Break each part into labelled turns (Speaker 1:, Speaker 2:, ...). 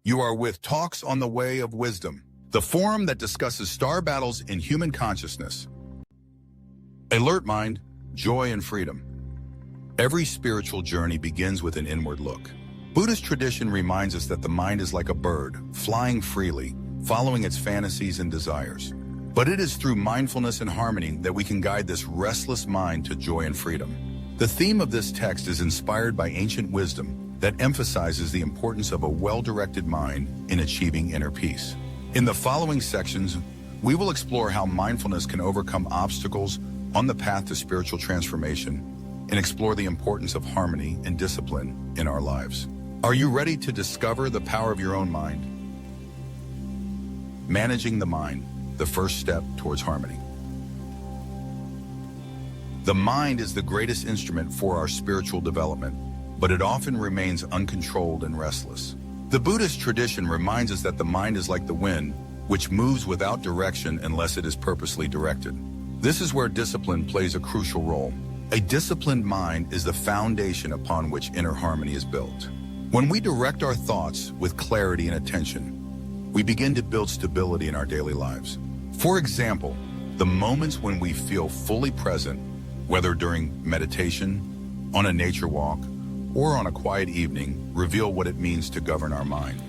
Speaker 1: You are with Talks on the Way of Wisdom, the forum that discusses star battles in human consciousness. Alert mind, joy, and freedom. Every spiritual journey begins with an inward look. Buddhist tradition reminds us that the mind is like a bird, flying freely, following its fantasies and desires. But it is through mindfulness and harmony that we can guide this restless mind to joy and freedom. The theme of this text is inspired by ancient wisdom that emphasizes the importance of a well-directed mind in achieving inner peace. In the following sections, we will explore how mindfulness can overcome obstacles on the path to spiritual transformation and explore the importance of harmony and discipline in our lives. Are you ready to discover the power of your own mind? Managing the mind, the first step towards harmony. The mind is the greatest instrument for our spiritual development, but it often remains uncontrolled and restless. The Buddhist tradition reminds us that the mind is like the wind, which moves without direction unless it is purposely directed. This is where discipline plays a crucial role. A disciplined mind is the foundation upon which inner harmony is built. When we direct our thoughts with clarity and attention, we begin to build stability in our daily lives. For example, the moments when we feel fully present, whether during meditation, on a nature walk, or on a quiet evening, reveal what it means to govern our mind.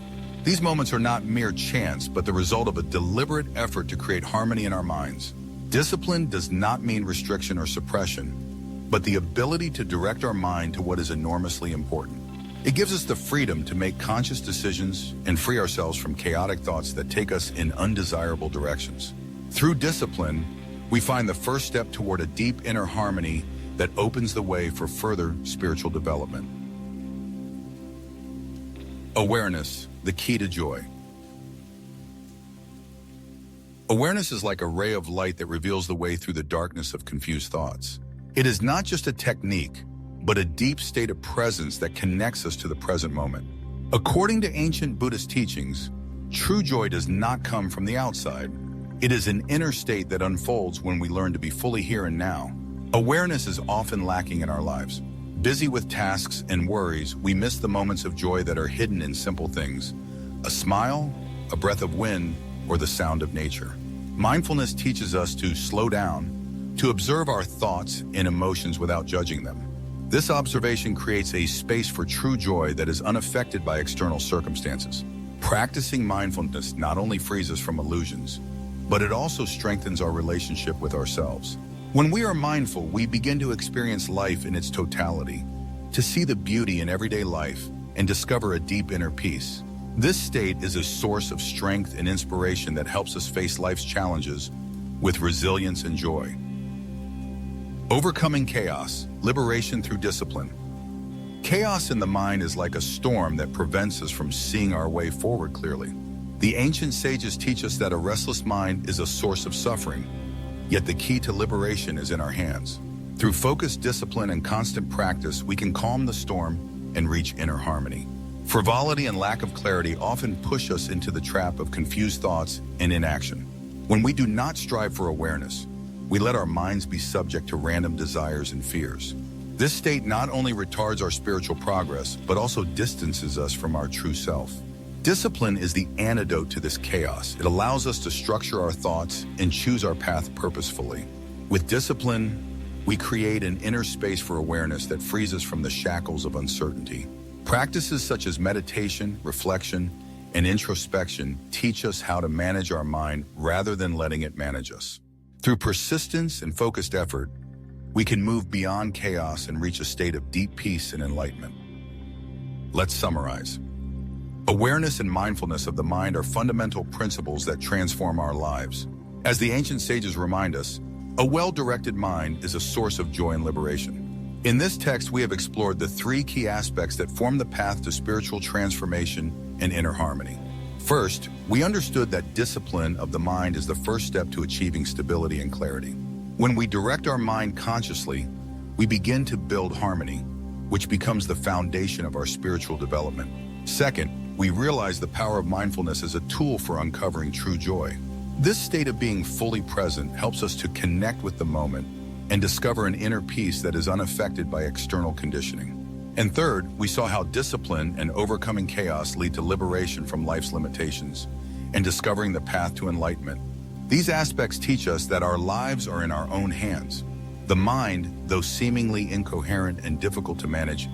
Speaker 1: These moments are not mere chance, but the result of a deliberate effort to create harmony in our minds. Discipline does not mean restriction or suppression, but the ability to direct our mind to what is enormously important. It gives us the freedom to make conscious decisions and free ourselves from chaotic thoughts that take us in undesirable directions. Through discipline, we find the first step toward a deep inner harmony that opens the way for further spiritual development. Awareness, the key to joy. Awareness is like a ray of light that reveals the way through the darkness of confused thoughts. It is not just a technique, but a deep state of presence that connects us to the present moment. According to ancient Buddhist teachings, true joy does not come from the outside. It is an inner state that unfolds when we learn to be fully here and now. Awareness is often lacking in our lives. Busy with tasks and worries, we miss the moments of joy that are hidden in simple things. A smile, a breath of wind, or the sound of nature. Mindfulness teaches us to slow down, to observe our thoughts and emotions without judging them. This observation creates a space for true joy that is unaffected by external circumstances. Practicing mindfulness not only frees us from illusions, but it also strengthens our relationship with ourselves. When we are mindful, we begin to experience life in its totality, to see the beauty in everyday life and discover a deep inner peace. This state is a source of strength and inspiration that helps us face life's challenges with resilience and joy. Overcoming chaos, liberation through discipline. Chaos in the mind is like a storm that prevents us from seeing our way forward clearly. The ancient sages teach us that a restless mind is a source of suffering, yet the key to liberation is in our hands. Through focused discipline and constant practice, we can calm the storm and reach inner harmony. Frivolity and lack of clarity often push us into the trap of confused thoughts and inaction. When we do not strive for awareness, we let our minds be subject to random desires and fears. This state not only retards our spiritual progress, but also distances us from our true self. Discipline is the antidote to this chaos. It allows us to structure our thoughts and choose our path purposefully. With discipline, we create an inner space for awareness that frees us from the shackles of uncertainty. Practices such as meditation, reflection, and introspection teach us how to manage our mind rather than letting it manage us. Through persistence and focused effort, we can move beyond chaos and reach a state of deep peace and enlightenment. Let's summarize. Awareness and mindfulness of the mind are fundamental principles that transform our lives. As the ancient sages remind us, a well-directed mind is a source of joy and liberation. In this text, we have explored the three key aspects that form the path to spiritual transformation and inner harmony. First, we understood that discipline of the mind is the first step to achieving stability and clarity. When we direct our mind consciously, we begin to build harmony, which becomes the foundation of our spiritual development. Second, we realize the power of mindfulness as a tool for uncovering true joy. This state of being fully present helps us to connect with the moment and discover an inner peace that is unaffected by external conditioning. And third, we saw how discipline and overcoming chaos lead to liberation from life's limitations and discovering the path to enlightenment. These aspects teach us that our lives are in our own hands. The mind, though seemingly incoherent and difficult to manage,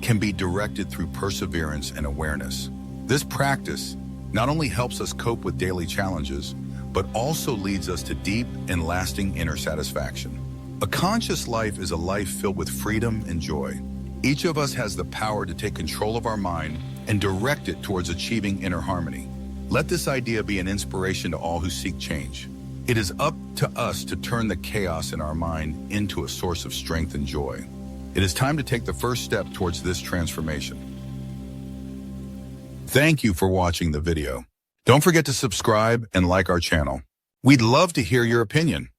Speaker 1: can be directed through perseverance and awareness. This practice not only helps us cope with daily challenges, but also leads us to deep and lasting inner satisfaction. A conscious life is a life filled with freedom and joy. Each of us has the power to take control of our mind and direct it towards achieving inner harmony. Let this idea be an inspiration to all who seek change. It is up to us to turn the chaos in our mind into a source of strength and joy. It is time to take the first step towards this transformation. Thank you for watching the video. Don't forget to subscribe and like our channel. We'd love to hear your opinion.